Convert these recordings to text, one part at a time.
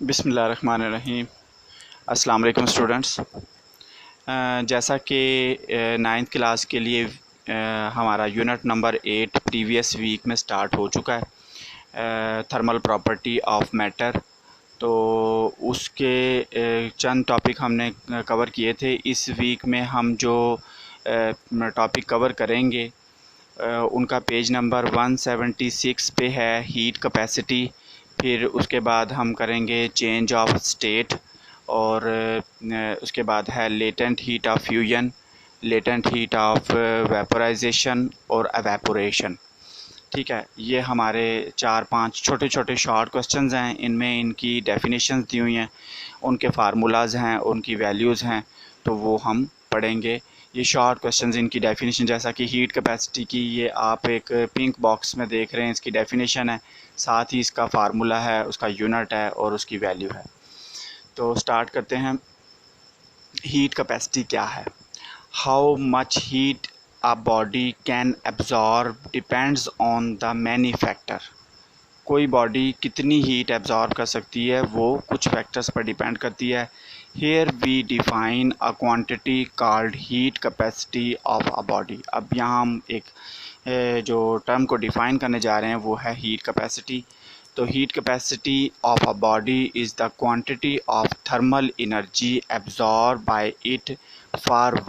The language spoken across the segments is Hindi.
बिस्मिल्लाहिर्रहमानिर्रहीम। अस्सलाम वालेकुम स्टूडेंट्स। जैसा कि नाइन्थ क्लास के लिए हमारा यूनिट नंबर 8 प्रीवियस वीक में स्टार्ट हो चुका है, थर्मल प्रॉपर्टी ऑफ मैटर। तो उसके चंद टॉपिक हमने कवर किए थे। इस वीक में हम जो टॉपिक कवर करेंगे उनका पेज नंबर 176 पे है, हीट कैपेसिटी। फिर उसके बाद हम करेंगे चेंज ऑफ स्टेट, और उसके बाद है latent heat of fusion, latent heat of vaporisation और एवेपोरेशन। ठीक है, ये हमारे 4-5 छोटे छोटे शॉर्ट क्वेश्चंस हैं। इनमें इनकी डेफिनेशंस दी हुई हैं, उनके फार्मूलाज हैं, उनकी वैल्यूज़ हैं, तो वो हम पढ़ेंगे। ये शॉर्ट क्वेश्चंस, इनकी डेफिनेशन, जैसा कि हीट कैपेसिटी की ये आप एक पिंक बॉक्स में देख रहे हैं, इसकी डेफिनेशन है, साथ ही इसका फार्मूला है, उसका यूनिट है और उसकी वैल्यू है। तो स्टार्ट करते हैं। हीट कैपेसिटी क्या है? How much heat a body can absorb depends on the many factor। कोई बॉडी कितनी हीट एब्जॉर्ब कर सकती है वो कुछ फैक्टर्स पर डिपेंड करती है। Here we define a quantity called heat capacity of a body. अब यहाँ हम एक जो टर्म को डिफ़ाइन करने जा रहे हैं वो है हीट कैपेसिटी। तो heat capacity of a body is the quantity of thermal energy absorb by it for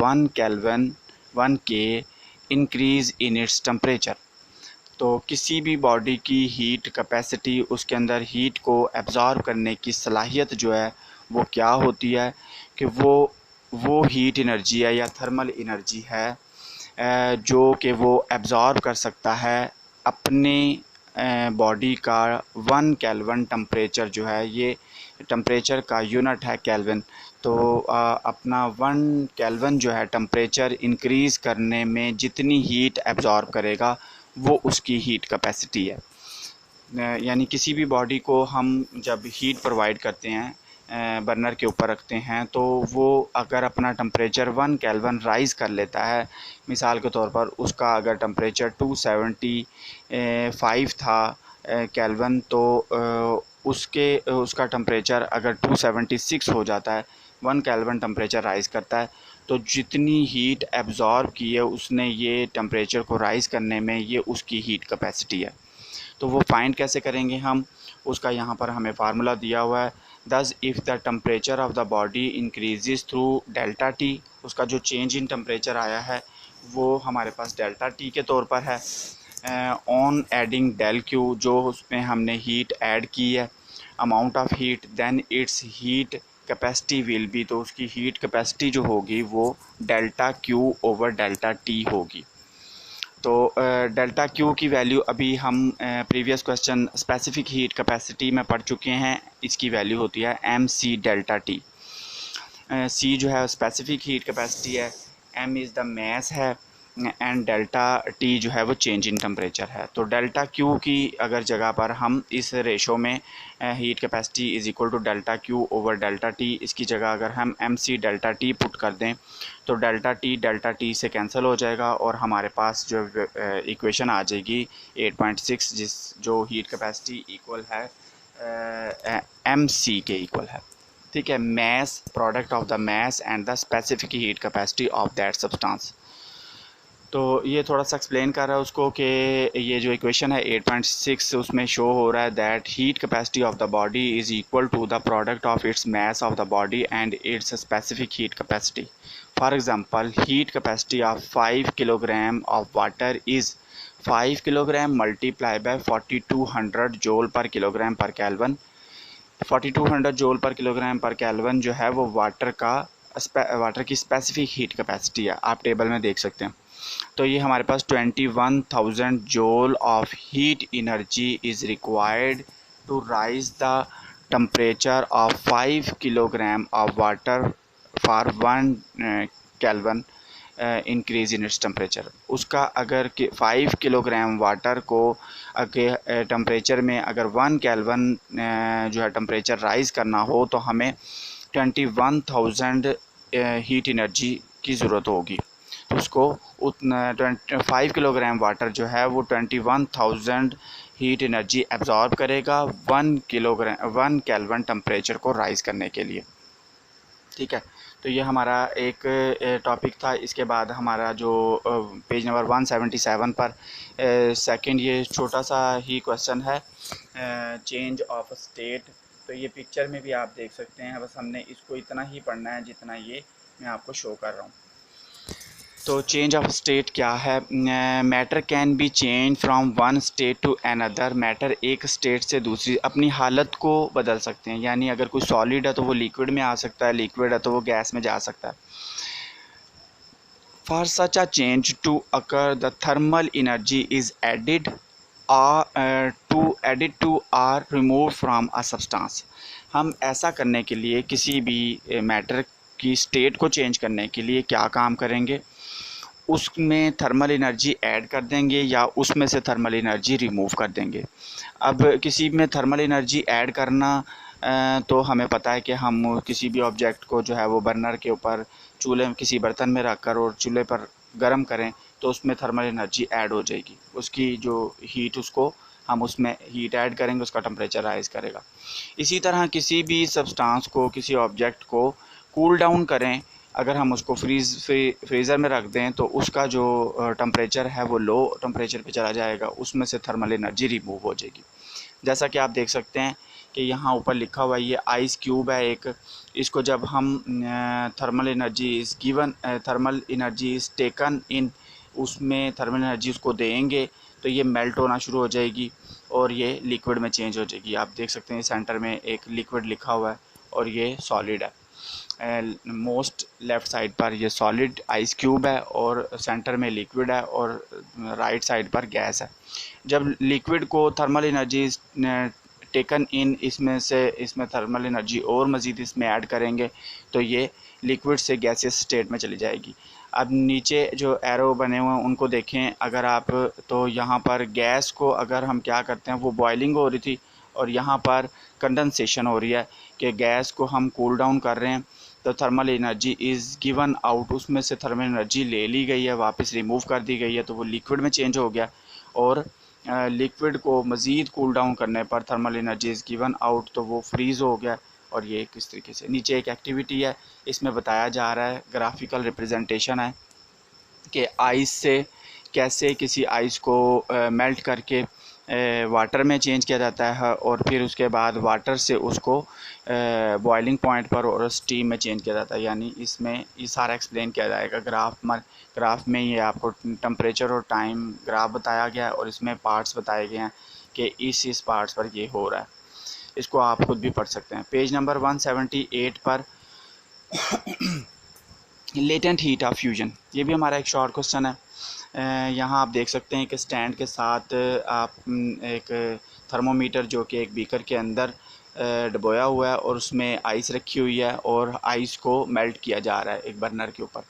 1 K increase in its temperature. तो किसी भी बॉडी की हीट कैपेसिटी, उसके अंदर हीट को एब्ज़ॉर्ब करने की सलाहियत जो है वो क्या होती है कि वो हीट एनर्जी है या थर्मल एनर्जी है जो कि वो एब्ज़ॉर्ब कर सकता है अपने बॉडी का 1 केल्विन टेम्परेचर जो है, ये टेम्परेचर का यूनिट है केल्विन। तो अपना 1 केल्विन जो है टेम्परेचर इंक्रीज़ करने में जितनी हीट एब्ज़ॉर्ब करेगा वो उसकी हीट कैपेसिटी है। यानी किसी भी बॉडी को हम जब हीट प्रोवाइड करते हैं, बर्नर के ऊपर रखते हैं, तो वो अगर अपना टेम्परेचर 1 केल्विन राइज़ कर लेता है, मिसाल के तौर पर उसका अगर टेम्परेचर 275 था केल्विन, तो उसका टेम्परेचर अगर 276 हो जाता है, 1 केल्विन टेम्परेचर राइज़ करता है, तो जितनी हीट एब्ज़ॉर्ब की है उसने ये टेम्परेचर को राइज़ करने में, ये उसकी हीट कैपेसिटी है। तो वो फाइंड कैसे करेंगे हम, उसका यहाँ पर हमें फार्मूला दिया हुआ है। दस if the temperature of the body increase through delta T, उसका जो चेंज इन टेम्परेचर आया है वो हमारे पास डेल्टा टी के तौर पर है। ऑन एडिंग डेल क्यू, जो उसमें हमने हीट ऐड की है, amount of heat, then its heat capacity will be, तो उसकी हीट कैपेसिटी जो होगी वो delta Q over delta T होगी। तो डेल्टा क्यू की वैल्यू अभी हम previous question specific heat capacity में पढ़ चुके हैं, इसकी वैल्यू होती है M C delta T. C जो है स्पेसिफिक हीट कैपेसिटी है, एम इज़ द मैस है, एंड डेल्टा टी जो है वो चेंज इन टेम्परेचर है। तो डेल्टा क्यू की अगर जगह पर हम इस रेशो में heat capacity is equal to delta Q over delta T, इसकी जगह अगर हम M C delta T put कर दें तो डेल्टा टी से कैंसिल हो जाएगा और हमारे पास जो इक्वेशन आ जाएगी 8.6, जो हीट कैपेसिटी इक्वल है एम सी के इक्वल है। ठीक है, mass, product of the mass and the specific heat capacity of that substance. तो ये थोड़ा सा एक्सप्लेन कर रहा है उसको कि ये जो इक्वेशन है 8.6, उसमें शो हो रहा है that heat capacity of the body is equal to the product of its mass of the body and its specific heat capacity. For example, heat capacity of 5 kilogram of water is 5 kilogram multiply by 4200 joule पर किलोग्राम पर केल्विन। 4200 जोल पर किलोग्राम पर केल्विन जो है वो वाटर की स्पेसिफिक हीट कैपेसिटी है, आप टेबल में देख सकते हैं। तो ये हमारे पास 21,000 joule of heat energy is required to raise the temperature of 5 kilogram of water for 1 kelvin increase in its temperature. उसका अगर 5 किलोग्राम वाटर को अगर टेम्परेचर में अगर 1 केल्विन जो है टेम्परेचर राइज़ करना हो तो हमें 21,000 हीट एनर्जी की ज़रूरत होगी। तो उसको उतना 5 किलोग्राम वाटर जो है वो 21,000 हीट एनर्जी एब्जॉर्ब करेगा 1 केल्विन टेम्परेचर को राइज़ करने के लिए। ठीक है, तो ये हमारा एक टॉपिक था। इसके बाद हमारा जो पेज नंबर 177 पर सेकंड ये छोटा सा ही क्वेश्चन है, चेंज ऑफ स्टेट। तो ये पिक्चर में भी आप देख सकते हैं, बस हमने इसको इतना ही पढ़ना है जितना ये मैं आपको शो कर रहा हूँ। तो चेंज ऑफ स्टेट क्या है? Matter can be change from one state to another. Matter एक स्टेट से दूसरी अपनी हालत को बदल सकते हैं, यानी अगर कोई सॉलिड है तो वो लिक्विड में आ सकता है, लिक्विड है तो वो गैस में जा सकता है। For such a change to occur the thermal energy is added to or remove from a substance. हम ऐसा करने के लिए, किसी भी मैटर की स्टेट को चेंज करने के लिए क्या काम करेंगे? उसमें थर्मल एनर्जी ऐड कर देंगे या उसमें से थर्मल एनर्जी रिमूव कर देंगे। अब किसी में थर्मल एनर्जी ऐड करना, तो हमें पता है कि हम किसी भी ऑब्जेक्ट को जो है वो बर्नर के ऊपर चूल्हे में किसी बर्तन में रख कर और चूल्हे पर गर्म करें तो उसमें थर्मल एनर्जी ऐड हो जाएगी। उसकी जो हीट, उसको हम उसमें हीट ऐड करेंगे, उसका टेम्परेचर राइज़ करेगा। इसी तरह किसी भी सब्सटेंस को, किसी ऑब्जेक्ट को कूल डाउन करें, अगर हम उसको फ्रीज़र में रख दें तो उसका जो टेम्परेचर है वो लो टेम्परेचर पे चला जाएगा, उसमें से थर्मल एनर्जी रिमूव हो जाएगी। जैसा कि आप देख सकते हैं कि यहाँ ऊपर लिखा हुआ है, ये आइस क्यूब है एक। इसको जब हम thermal energy is given, thermal energy is taken in, उसमें थर्मल एनर्जी उसको देंगे तो ये मेल्ट होना शुरू हो जाएगी और ये लिक्विड में चेंज हो जाएगी। आप देख सकते हैं सेंटर में एक लिक्विड लिखा हुआ है और ये सॉलिड है। मोस्ट लेफ़्ट साइड पर ये सॉलिड आइस क्यूब है और सेंटर में लिक्विड है और राइट साइड पर गैस है। जब लिक्विड को थर्मल एनर्जी टेकन इन, इसमें थर्मल एनर्जी और मज़ीद इसमें ऐड करेंगे तो ये लिक्विड से गैसियस स्टेट में चली जाएगी। अब नीचे जो एरो बने हुए हैं उनको देखें अगर आप, तो यहाँ पर गैस को अगर हम क्या करते हैं, वो बॉइलिंग हो रही थी और यहाँ पर कंडेंसेशन हो रही है कि गैस को हम कूल डाउन कर रहे हैं, तो thermal energy is given out, उसमें से थर्मल एनर्जी ले ली गई है, वापस रिमूव कर दी गई है, तो वो लिक्विड में चेंज हो गया। और लिक्विड को मज़ीद कूल डाउन करने पर thermal energy is given out, तो वो फ्रीज़ हो गया। और ये किस तरीके से, नीचे एक एक्टिविटी है, इसमें बताया जा रहा है, ग्राफिकल रिप्रेजेंटेशन है कि आइस से कैसे किसी आइस को मेल्ट करके वाटर में चेंज किया जाता है और फिर उसके बाद वाटर से उसको बॉइलिंग पॉइंट पर और स्टीम में चेंज किया जाता है। यानी इसमें ये सारा एक्सप्लेन किया जाएगा ग्राफ में। ये आपको टेम्परेचर और टाइम ग्राफ बताया गया है और इसमें पार्ट्स बताए गए हैं कि इस पार्ट्स पर ये हो रहा है। इसको आप खुद भी पढ़ सकते हैं। पेज नंबर 178 पर लेटेंट हीट ऑफ फ्यूजन, ये भी हमारा एक शॉर्ट क्वेश्चन है। यहाँ आप देख सकते हैं कि स्टैंड के साथ आप एक थर्मोमीटर जो कि एक बीकर के अंदर डुबोया हुआ है और उसमें आइस रखी हुई है और आइस को मेल्ट किया जा रहा है एक बर्नर के ऊपर।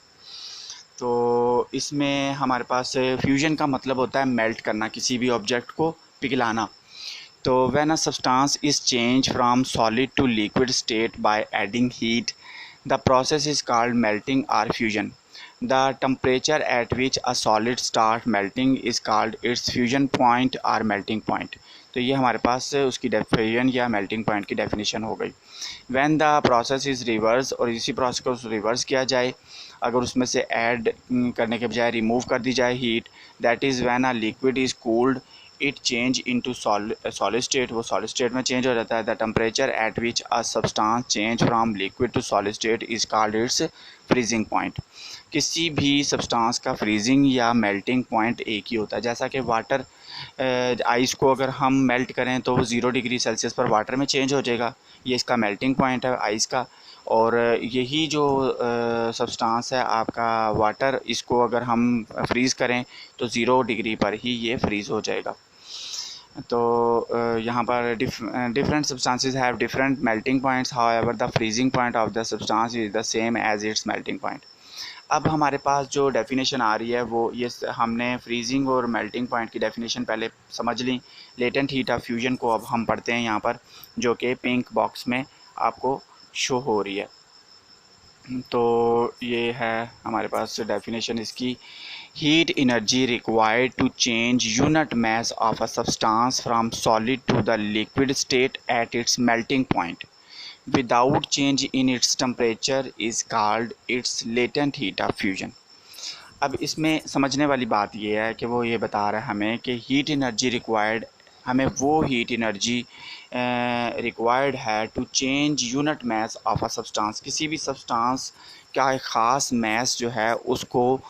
तो इसमें हमारे पास फ्यूजन का मतलब होता है मेल्ट करना, किसी भी ऑब्जेक्ट को पिघलाना। तो when a substance is change from solid to liquid state by adding heat, the process is called melting or fusion. The temperature at which a solid starts melting is called its fusion point or melting point. तो ये हमारे पास उसकी फ्यूजन या मेल्टिंग पॉइंट की डेफिनेशन हो गई। When the process is reverse, और इसी प्रोसेस को रिवर्स किया जाए, अगर उसमें से ऐड करने के बजाय रिमूव कर दी जाए heat, that is when a liquid is cooled it change into solid state, वो सॉलिड स्टेट में चेंज हो जाता है। The temperature at which a substance change from liquid to solid state is called its freezing point. किसी भी सब्सटेंस का फ्रीजिंग या मेल्टिंग पॉइंट एक ही होता है। जैसा कि वाटर, आइस को अगर हम मेल्ट करें तो वो 0 डिग्री सेल्सियस पर वाटर में चेंज हो जाएगा, ये इसका मेल्टिंग पॉइंट है आइस का। और यही जो सब्सटेंस है आपका वाटर, इसको अगर हम फ्रीज़ करें तो 0 डिग्री पर ही ये फ्रीज़ हो जाएगा। तो यहाँ पर different substances have different melting points, however the freezing point of the substance is the same as its melting point. अब हमारे पास जो डेफिनेशन आ रही है वो ये, हमने फ्रीजिंग और मेल्टिंग पॉइंट की डेफिनेशन पहले समझ ली। लेटेंट हीट ऑफ फ्यूजन को अब हम पढ़ते हैं यहाँ पर, जो कि पिंक बॉक्स में आपको शो हो रही है। तो ये है हमारे पास डेफिनेशन इसकी heat energy required to change unit mass of a substance from solid to the liquid state at its melting point without change in its temperature is called its latent heat of fusion। अब इसमें समझने वाली बात ये है कि वो ये बता रहा है हमें कि हीट एनर्जी रिक्वायर्ड, हमें वो हीट एनर्जी रिक्वायर्ड है to change unit mass of a substance, किसी भी सब्सटेंस का एक ख़ास मास जो है उसको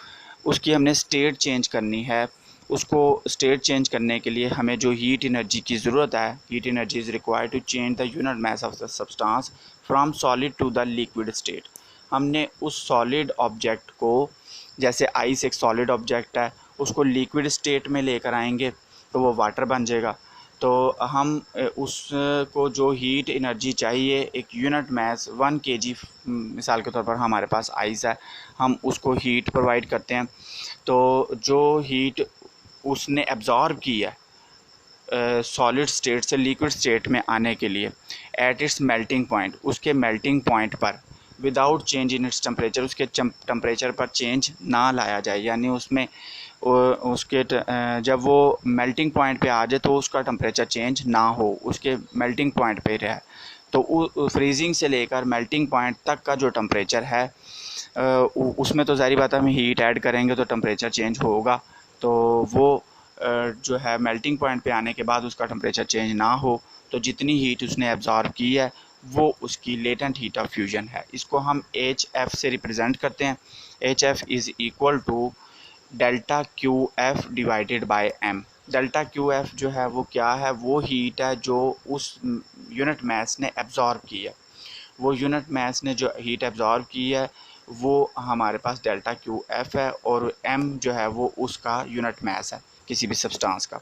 उसकी हमने स्टेट चेंज करनी है। उसको स्टेट चेंज करने के लिए हमें जो हीट एनर्जी की ज़रूरत है, heat energy is required to change the unit mass of the substance from solid to the liquid state. हमने उस सॉलिड ऑब्जेक्ट को, जैसे आइस एक सॉलिड ऑब्जेक्ट है, उसको लिक्विड स्टेट में लेकर आएंगे तो वो वाटर बन जाएगा। तो हम उसको जो हीट एनर्जी चाहिए एक यूनिट मास 1 kg, मिसाल के तौर पर हमारे पास आइस है, हम उसको हीट प्रोवाइड करते हैं। तो जो हीट उसने एब्ज़ॉर्ब की है सॉलिड स्टेट से लिक्विड स्टेट में आने के लिए एट इट्स मेल्टिंग पॉइंट, उसके मेल्टिंग पॉइंट पर without change in its temperature, उसके टेम्परेचर पर चेंज ना लाया जाए, यानी उसमें उसके जब वो मेल्टिंग पॉइंट पे आ जाए तो उसका टेम्परेचर चेंज ना हो, उसके मेल्टिंग पॉइंट पे रहे। तो फ्रीजिंग से लेकर मेल्टिंग पॉइंट तक का जो टेम्परेचर है उसमें तो ज़ाहिर बात है हम हीट ऐड करेंगे तो टेम्परेचर चेंज होगा। तो वो जो है मेल्टिंग पॉइंट पे आने के बाद उसका टेम्परेचर चेंज ना हो, तो जितनी हीट उसने एब्ज़ॉर्ब की है वो उसकी लेटेंट हीट ऑफ फ्यूजन है। इसको हम एच एफ से रिप्रेजेंट करते हैं। H F is equal to delta Q F divided by M. Delta Q F जो है वो क्या है, वो हीट है जो उस यूनिट मास ने एब्ज़ॉर्ब की है। वो यूनिट मास ने जो हीट एब्ज़ॉर्ब की है वो हमारे पास डेल्टा क्यू एफ है, और एम जो है वो उसका यूनिट मास है किसी भी सब्सटेंस का।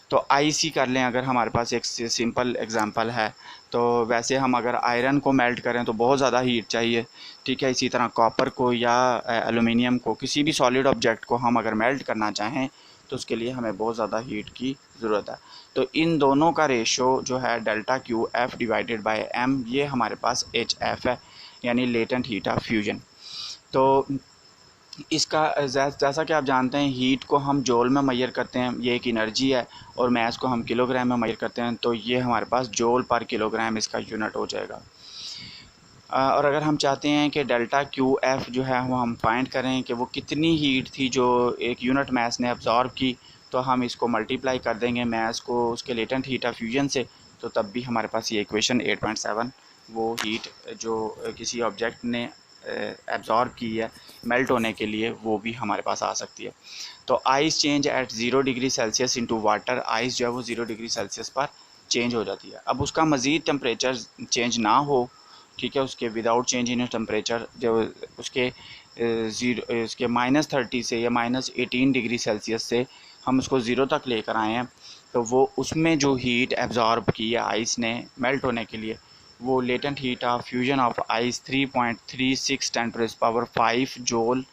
तो आई सी कर लें अगर हमारे पास एक सिंपल एग्जांपल है। तो वैसे हम अगर आयरन को मेल्ट करें तो बहुत ज़्यादा हीट चाहिए, ठीक है। इसी तरह कॉपर को या एलुमिनियम को, किसी भी सॉलिड ऑब्जेक्ट को हम अगर मेल्ट करना चाहें तो उसके लिए हमें बहुत ज़्यादा हीट की ज़रूरत है। तो इन दोनों का रेशो जो है delta Q F divided by M, ये हमारे पास एच एफ है, यानी लेटेंट हीट ऑफ फ्यूजन। तो इसका जैसा कि आप जानते हैं हीट को हम जूल में मेजर करते हैं, ये एक एनर्जी है, और मास को हम किलोग्राम में मेजर करते हैं, तो ये हमारे पास जूल पर किलोग्राम इसका यूनिट हो जाएगा। और अगर हम चाहते हैं कि डेल्टा क्यू एफ जो है वो हम फाइंड करें कि वो कितनी हीट थी जो एक यूनिट मास ने अब्ज़ॉर्ब की, तो हम इसको मल्टीप्लाई कर देंगे मास को उसके लेटेंट हीट ऑफ फ्यूजन से, तो तब भी हमारे पास ये इक्वेशन 8.7 वो हीट जो किसी ऑब्जेक्ट ने एब्ज़ॉर्ब की है मेल्ट होने के लिए, वो भी हमारे पास आ सकती है। तो ice change at 0 degree Celsius into water, ice जो है वो 0 डिग्री सेल्सियस पर चेंज हो जाती है। अब उसका मज़ीद टेम्परेचर चेंज ना हो, ठीक है, उसके विदाउट चेंज इन टेम्परेचर जो उसके उसके -30 से या -18 डिग्री सेल्सियस से हम उसको ज़ीरो तक लेकर आए हैं, तो वो उसमें जो हीट एब्ज़ॉर्ब की है आइस ने मेल्ट होने के लिए, वो latent heat of fusion of ice 3.36 10⁵ joule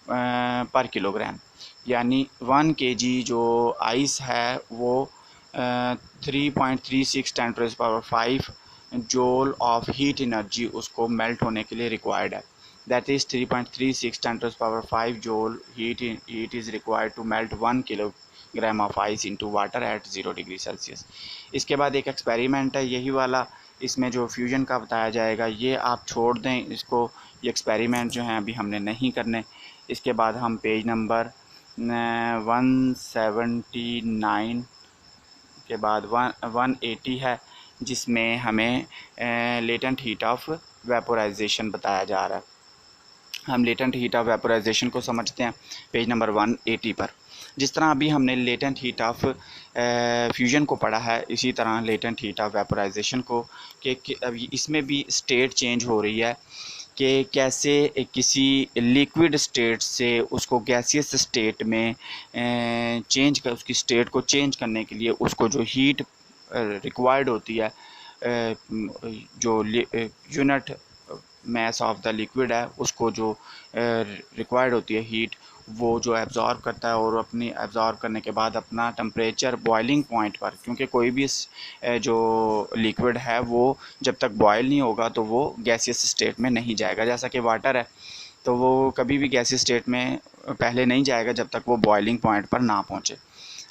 per kilogram, यानी 1 kg जो आइस है वो 3.36 10⁵ जूल ऑफ हीट एनर्जी उसको मेल्ट होने के लिए रिक्वायर्ड है। That is 3.36 10⁵ joule heat is required to melt 1 kilogram of ice into water at 0 degree Celsius. इसके बाद एक एक्सपेरिमेंट है यही वाला, इसमें जो फ्यूजन का बताया जाएगा ये आप छोड़ दें इसको, ये एक्सपेरिमेंट जो हैं अभी हमने नहीं करने। इसके बाद हम पेज नंबर 179 के बाद 180 है, जिसमें हमें लेटेंट हीट ऑफ वेपोराइजेशन बताया जा रहा है। हम लेटेंट हीट ऑफ वेपोराइजेशन को समझते हैं पेज नंबर 180 पर। जिस तरह अभी हमने लेटेंट हीट ऑफ फ्यूजन को पढ़ा है, इसी तरह लेटेंट हीट ऑफ वेपोराइजेशन को कि अभी इसमें भी स्टेट चेंज हो रही है कि कैसे किसी लिक्विड स्टेट से उसको गैसियस स्टेट में चेंज कर, उसकी स्टेट को चेंज करने के लिए उसको जो हीट रिक्वायर्ड होती है, जो unit mass of the liquid है उसको जो रिक्वायर्ड होती है हीट, वो जो एब्ज़ॉर्ब करता है और अपनी एब्ज़ॉर्ब करने के बाद अपना टेम्परेचर बॉइलिंग पॉइंट पर, क्योंकि कोई भी जो लिक्विड है वो जब तक बॉयल नहीं होगा तो वो गैसियस स्टेट में नहीं जाएगा। जैसा कि वाटर है तो वो कभी भी गैसियस स्टेट में पहले नहीं जाएगा जब तक वो बॉइलिंग पॉइंट पर ना पहुँचे।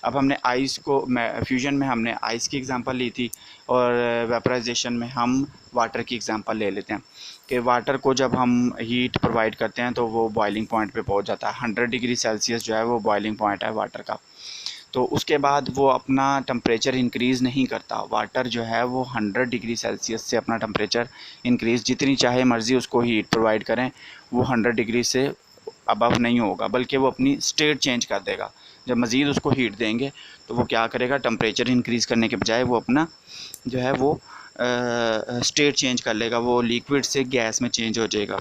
अब हमने आइस को फ्यूजन में हमने आइस की एग्जांपल ली थी, और वेपराइजेशन में हम वाटर की एग्जांपल ले लेते हैं कि वाटर को जब हम हीट प्रोवाइड करते हैं तो वो बॉइलिंग पॉइंट पे पहुंच जाता है। 100 डिग्री सेल्सियस जो है वो बॉइलिंग पॉइंट है वाटर का। तो उसके बाद वो अपना टेम्परेचर इंक्रीज़ नहीं करता। वाटर जो है वो 100 डिग्री सेल्सियस से अपना टेम्परेचर इंक्रीज़, जितनी चाहे मर्ज़ी उसको हीट प्रोवाइड करें, वो 100 डिग्री से अबव नहीं होगा, बल्कि वो अपनी स्टेट चेंज कर देगा। जब मज़ीद उसको हीट देंगे तो वो क्या करेगा, टेम्परेचर इंक्रीज़ करने के बजाय वो अपना जो है वो स्टेट चेंज कर लेगा, वो लिक्विड से गैस में चेंज हो जाएगा।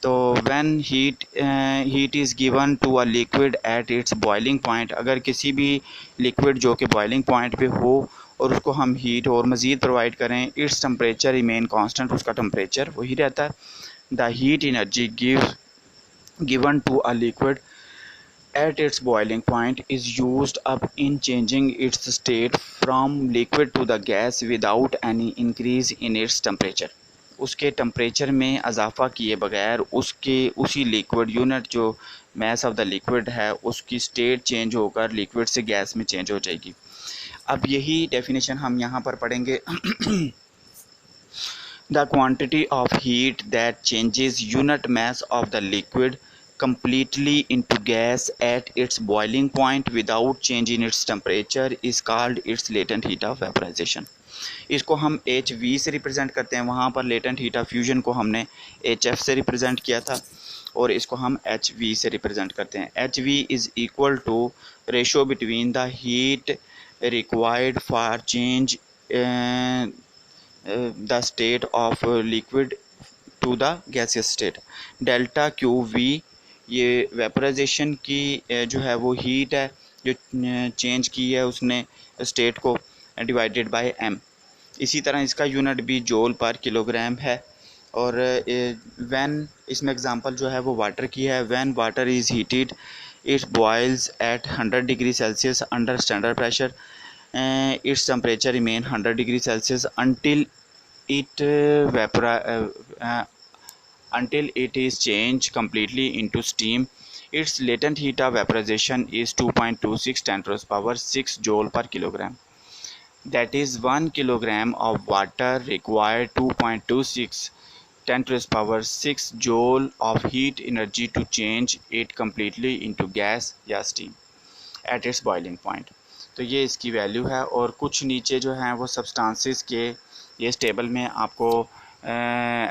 तो when heat is given to a liquid at its boiling point, अगर किसी भी लिक्विड जो कि बॉइलिंग पॉइंट पे हो और उसको हम हीट और मज़ीद प्रोवाइड करें, इट्स टेम्परेचर रिमेन कांस्टेंट, उसका टेम्परेचर वही रहता है। The heat energy given to a liquid at its boiling point is used up in changing its state from liquid to the gas without any increase in its temperature। उसके टेम्परेचर में इजाफ़ा किए बगैर उसके उसी लिक्विड यूनिट जो मैस ऑफ द लिक्विड है उसकी स्टेट चेंज होकर लिक्विड से गैस में चेंज हो जाएगी। अब यही डेफिनेशन हम यहाँ पर पढ़ेंगे। The quantity of heat that changes unit mass of the liquid completely into gas at its boiling point without change in its temperature is called its latent heat of vaporization। इसको हम HV से रिप्रेजेंट करते हैं, वहाँ पर लेटेंट हीट ऑफ फ्यूजन को हमने HF से रिप्रेजेंट किया था, और इसको हम HV से रिप्रेजेंट करते हैं। HV is equal to ratio between the heat required for change the state of liquid to the gaseous state। Delta Q V ये वेपराइजेशन की जो है वो हीट है जो चेंज की है उसने स्टेट को, डिवाइडेड बाय एम। इसी तरह इसका यूनिट भी जूल पर किलोग्राम है। और व्हेन इसमें एग्जांपल जो है वो वाटर की है। When water is heated it boils at 100 degree Celsius under standard pressure, its temperature remain 100 degree Celsius until it until it is changed completely into steam। Its latent heat of vaporization is 2.26 10 to the power 6 joule per kilogram। That is 1 kilogram of water required 2.26 10 to the power 6 joule of heat energy to change it completely into gas या steam at its boiling point। तो ये इसकी वैल्यू है। और कुछ नीचे जो हैं वो सब्सटेंसेस के ये इस टेबल में आपको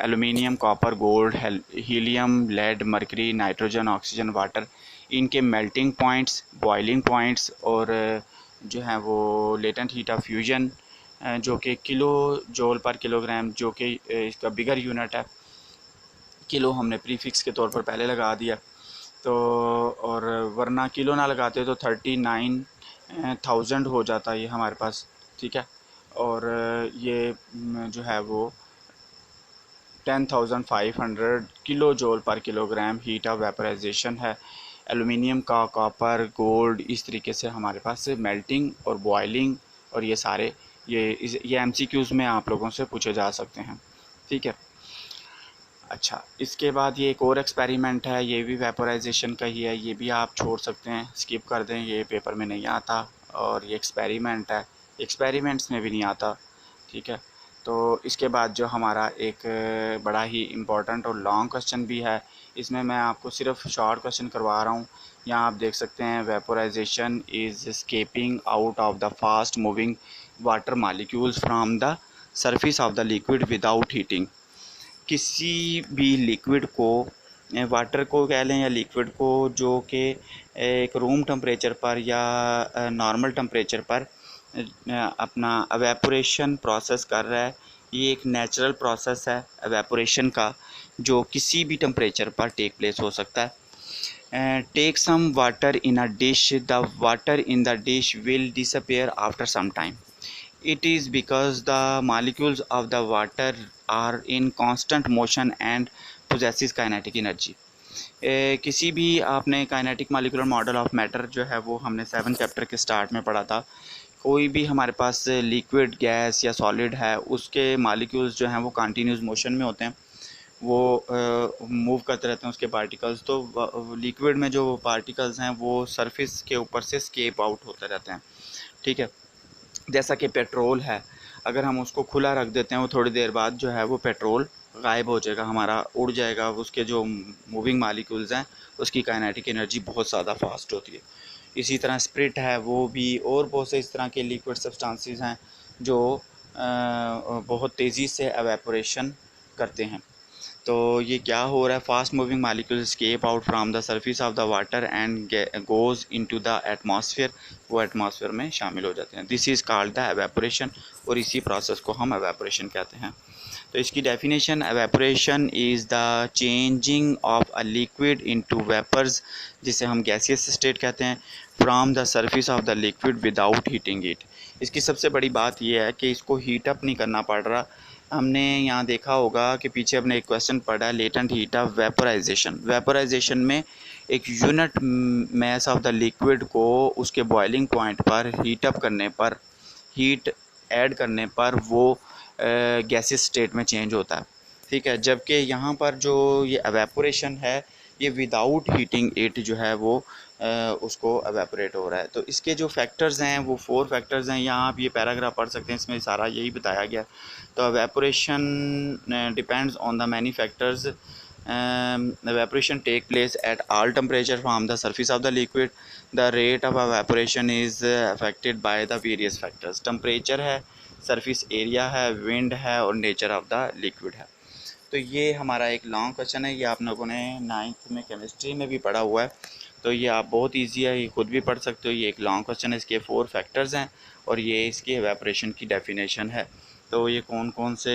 aluminium, copper, gold, helium, lead, mercury, nitrogen, oxygen, water, इनके मेल्टिंग पॉइंट्स, बॉइलिंग पॉइंट्स और जो हैं वो लेटेंट हीट ऑफ फ्यूजन जो कि किलो जूल पर किलोग्राम, जो कि इसका बिगर यूनिट है। किलो हमने प्रीफिक्स के तौर पर पहले लगा दिया, तो और वरना किलो ना लगाते तो 39,000 हो जाता ये हमारे पास, ठीक है। और ये जो है वो 10,500 kilo joule per kilogram heat of vaporization है। एलुमिनियम का, कॉपर, गोल्ड, इस तरीके से हमारे पास मेल्टिंग और बॉइलिंग और ये सारे ये MCQs में आप लोगों से पूछे जा सकते हैं, ठीक है। अच्छा, इसके बाद ये एक और एक्सपेरिमेंट है, ये भी वेपोराइजेशन का ही है, ये भी आप छोड़ सकते हैं, स्किप कर दें, ये पेपर में नहीं आता। और ये एक्सपेरिमेंट है, एक्सपेरिमेंट्स में भी नहीं आता, ठीक है। तो इसके बाद जो हमारा एक बड़ा ही इम्पोर्टेंट और लॉन्ग क्वेश्चन भी है, इसमें मैं आपको सिर्फ शॉर्ट क्वेश्चन करवा रहा हूँ। यहाँ आप देख सकते हैं, vaporisation is escaping out of the fast moving water molecules from the surface of the liquid without heating. किसी भी लिक्विड को, वाटर को कह लें या लिक्विड को, जो कि एक रूम टेम्परेचर पर या नॉर्मल टेम्परेचर पर अपना एवेपोरेशन प्रोसेस कर रहा है। ये एक नेचुरल प्रोसेस है एवेपोरेशन का, जो किसी भी टेम्परेचर पर टेक प्लेस हो सकता है। Take some water in a dish, the water in the dish will disappear after some time. It is because the molecules of the water are in constant motion and possesses kinetic energy। किसी भी आपने kinetic molecular model of matter जो है वो हमने 7 चैप्टर के स्टार्ट में पढ़ा था। कोई भी हमारे पास लिक्विड, गैस या सॉलिड है, उसके मॉलिक्यूल्स जो हैं वो कंटिन्यूस मोशन में होते हैं। वो मूव करते रहते हैं उसके पार्टिकल्स। तो लिक्विड में जो पार्टिकल्स हैं वो सरफेस के ऊपर से स्केप आउट होते रहते हैं, ठीक है। जैसा कि पेट्रोल है, अगर हम उसको खुला रख देते हैं वो थोड़ी देर बाद जो है वो पेट्रोल गायब हो जाएगा, हमारा उड़ जाएगा। उसके जो मूविंग मालिक्यूल्स हैं उसकी काइनेटिक एनर्जी बहुत ज़्यादा फास्ट होती है। इसी तरह स्प्रिट है वो भी, और बहुत से इस तरह के लिक्विड सब्सटेंसेस हैं जो बहुत तेज़ी से एवेपोरेशन करते हैं। तो ये क्या हो रहा है, fast moving molecule escape out from the surface of the water and goes into the atmosphere, वो एटमॉस्फेयर में शामिल हो जाते हैं। This is called the evaporation, और इसी प्रोसेस को हम एवेपोरेशन कहते हैं। तो इसकी definition, evaporation is the changing of a liquid into vapours, जिसे हम गैसियस स्टेट कहते हैं, from the surface of the liquid without heating it. इसकी सबसे बड़ी बात यह है कि इसको हीट अप नहीं करना पड़ रहा। हमने यहाँ देखा होगा कि पीछे अपने एक क्वेश्चन पढ़ा है, latent heat of vaporisation. Vaporisation में एक unit mess of the liquid को उसके बॉइलिंग पॉइंट पर हीट अप करने पर, हीट ऐड करने पर वो गैसियस स्टेट में चेंज होता है, ठीक है। जबकि यहाँ पर जो ये एवेपोरेशन है ये विदाउट हीटिंग इट जो है वो उसको एवेपोरेट हो रहा है। तो इसके जो फैक्टर्स हैं वो 4 फैक्टर्स हैं, यहाँ आप ये पैराग्राफ पढ़ सकते हैं, इसमें सारा यही बताया गया। तो evaporation depends on the many factors. evaporation take place at all temperature from the surface of the liquid. The rate of evaporation is affected by the various factors. temperature है, surface area है, wind है, और nature of the liquid है। तो ये हमारा एक लॉन्ग क्वेश्चन है, ये आप लोगों ने 9th में केमिस्ट्री में भी पढ़ा हुआ है। तो ये आप बहुत इजी है, ये खुद भी पढ़ सकते हो। ये एक लॉन्ग क्वेश्चन है, इसके 4 फैक्टर्स हैं और ये इसकी एवेपोरेशन की डेफिनेशन है। तो ये कौन कौन से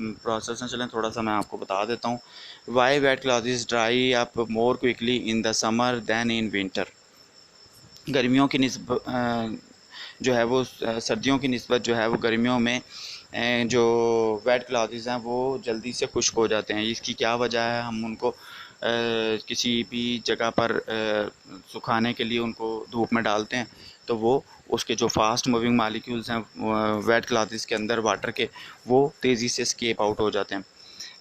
प्रोसेस हैं, चलें थोड़ा सा मैं आपको बता देता हूँ। Why wet clothes dry up more quickly in the summer than in winter. गर्मियों की निस्बत जो है वो सर्दियों की निस्बत जो है वो गर्मियों में जो वेट क्लॉथ्स हैं वो जल्दी से खुश्क हो जाते हैं। इसकी क्या वजह है, हम उनको किसी भी जगह पर सुखाने के लिए उनको धूप में डालते हैं, तो वो उसके जो फास्ट मूविंग मालिक्यूल्स हैं वेट क्लॉथ्स के अंदर वाटर के, वो तेज़ी से स्केप आउट हो जाते हैं।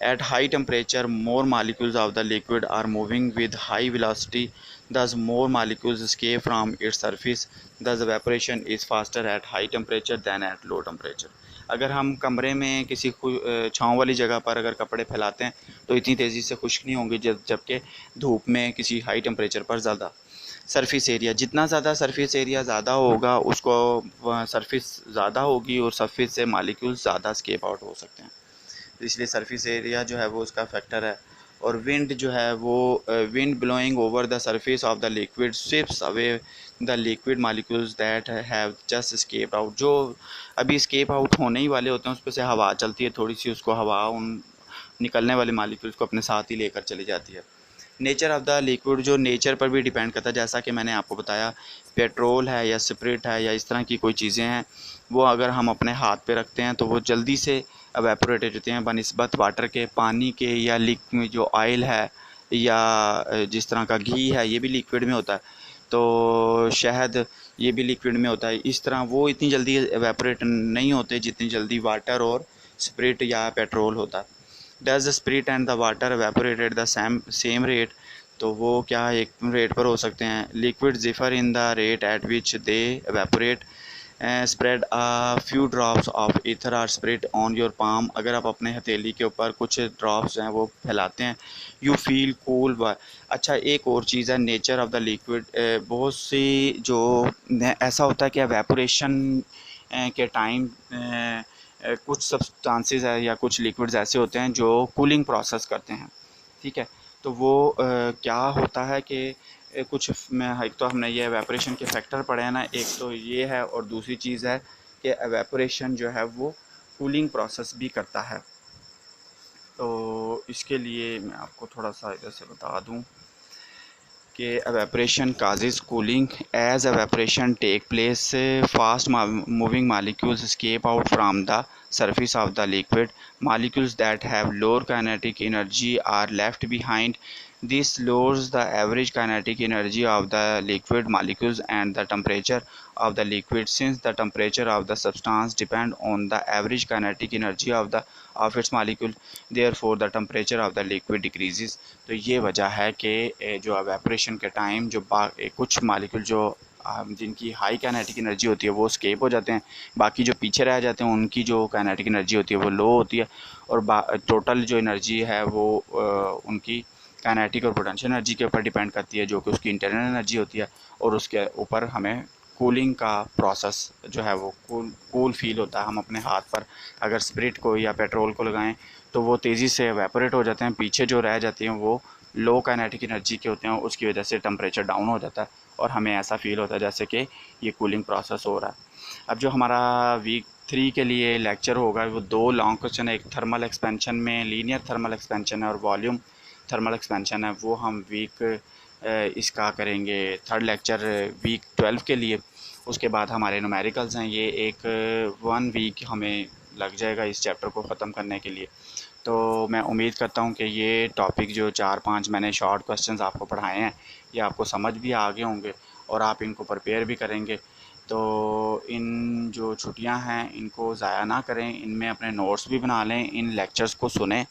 At high temperature, more molecules of the liquid are moving with high velocity, thus more molecules escape from its surface. Thus evaporation is faster at high temperature than at low temperature. अगर हम कमरे में किसी छाँव वाली जगह पर अगर कपड़े फैलाते हैं तो इतनी तेज़ी से खुश्क नहीं होंगे, जबकि धूप में किसी हाई टेम्परेचर पर ज़्यादा। सरफेस एरिया, जितना ज़्यादा सरफेस एरिया ज़्यादा होगा उसको सरफेस ज़्यादा होगी और सरफेस से मालिक्यूल्स ज़्यादा स्केप आउट हो सकते हैं, इसलिए सरफेस एरिया जो है वो उसका फैक्टर है। और विंड जो है वो wind blowing over the surface of the liquid sweeps away the liquid molecules that have just escape out. जो अभी स्केप आउट होने ही वाले होते हैं उस पर से हवा चलती है थोड़ी सी, उसको हवा उन निकलने वाले मालिक्यूल्स को अपने साथ ही लेकर चली जाती है। नेचर ऑफ़ द लिक्विड जो नेचर पर भी डिपेंड करता है, जैसा कि मैंने आपको बताया पेट्रोल है या स्प्रिट है या इस तरह की कोई चीज़ें हैं, वो अगर हम अपने हाथ पे रखते हैं तो वो जल्दी से एवेपोरेट होते हैं बनिस्बत वाटर के, पानी के, या जो ऑयल है या जिस तरह का घी है ये भी लिक्विड में होता है, तो शहद ये भी लिक्विड में होता है। इस तरह वो इतनी जल्दी एवेपोरेट नहीं होते जितनी जल्दी वाटर और स्प्रिट या पेट्रोल होता है। Does the spirit and the water evaporate at the same rate, तो वो क्या एक रेट पर हो सकते हैं। Liquid differ in the rate at which they evaporate. Spread a few drops of ether और स्प्रिट ऑन योर पाम, अगर आप अपने हथेली के ऊपर कुछ ड्रॉप्स हैं वो फैलाते हैं, यू फील कूल। अच्छा एक और चीज़ है नेचर ऑफ द लिक्विड, बहुत सी जो ऐसा होता है कि एवेपोरेशन के टाइम कुछ सब्सटेंसेस है या कुछ लिक्विड्स ऐसे होते हैं जो कूलिंग प्रोसेस करते हैं, ठीक है। तो वो क्या होता है कि कुछ में एक तो हमने ये एवेपोरेशन के फैक्टर पढ़े हैं ना, एक तो ये है और दूसरी चीज़ है कि एवेपोरेशन जो है वो कूलिंग प्रोसेस भी करता है। तो इसके लिए मैं आपको थोड़ा सा इधर से बता दूं कि evaporation causes cooling. As evaporation take place, fast moving molecules escape out from the surface of the liquid. Molecules that have lower kinetic energy are left behind. This lowers the average kinetic energy of the liquid molecules and the temperature of the liquid. Since the temperature of the substance depend on the average kinetic energy of its molecule, therefore the temperature of the liquid decreases. तो ये वजह है कि जो evaporation के टाइम जो कुछ मालिक्यूल जो जिनकी हाई काइनेटिक एनर्जी होती है वो स्केप हो जाते हैं, बाकी जो पीछे रह जाते हैं उनकी जो काइनेटिक एनर्जी होती है वो लो होती है, और टोटल जो एनर्जी है वो उनकी काइनेटिक और पोटेंशियल एनर्जी के ऊपर डिपेंड करती है, जो कि उसकी इंटरनल एनर्जी होती है। और उसके ऊपर हमें कूलिंग का प्रोसेस जो है वो कूल फील होता है। हम अपने हाथ पर अगर स्पिरिट को या पेट्रोल को लगाएं तो वो तेज़ी से एवेपोरेट हो जाते हैं, पीछे जो रह जाती हैं वो लो काइनेटिक एनर्जी के होते हैं, उसकी वजह से टेम्परेचर डाउन हो जाता है और हमें ऐसा फील होता है जैसे कि ये कूलिंग प्रोसेस हो रहा है। अब जो हमारा वीक 3 के लिए लेक्चर होगा वो 2 लॉन्ग क्वेश्चन है, एक थर्मल एक्सपेंशन में लीनियर थर्मल एक्सपेंशन है और वॉल्यूम थर्मल एक्सपेंशन है, वो हम इसका करेंगे थर्ड लेक्चर वीक 12 के लिए। उसके बाद हमारे न्यूमेरिकल्स हैं, ये एक 1 वीक हमें लग जाएगा इस चैप्टर को ख़त्म करने के लिए। तो मैं उम्मीद करता हूँ कि ये टॉपिक जो 4-5 मैंने शॉर्ट क्वेश्चंस आपको पढ़ाए हैं ये आपको समझ भी आ गए होंगे और आप इनको प्रिपेयर भी करेंगे। तो इन जो छुट्टियां हैं इनको ज़ाया ना करें, इनमें अपने नोट्स भी बना लें, इन लेक्चर्स को सुनें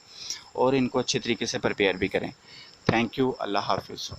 और इनको अच्छे तरीके से प्रिपेयर भी करें। Thank you. अल्लाह हाफिज़।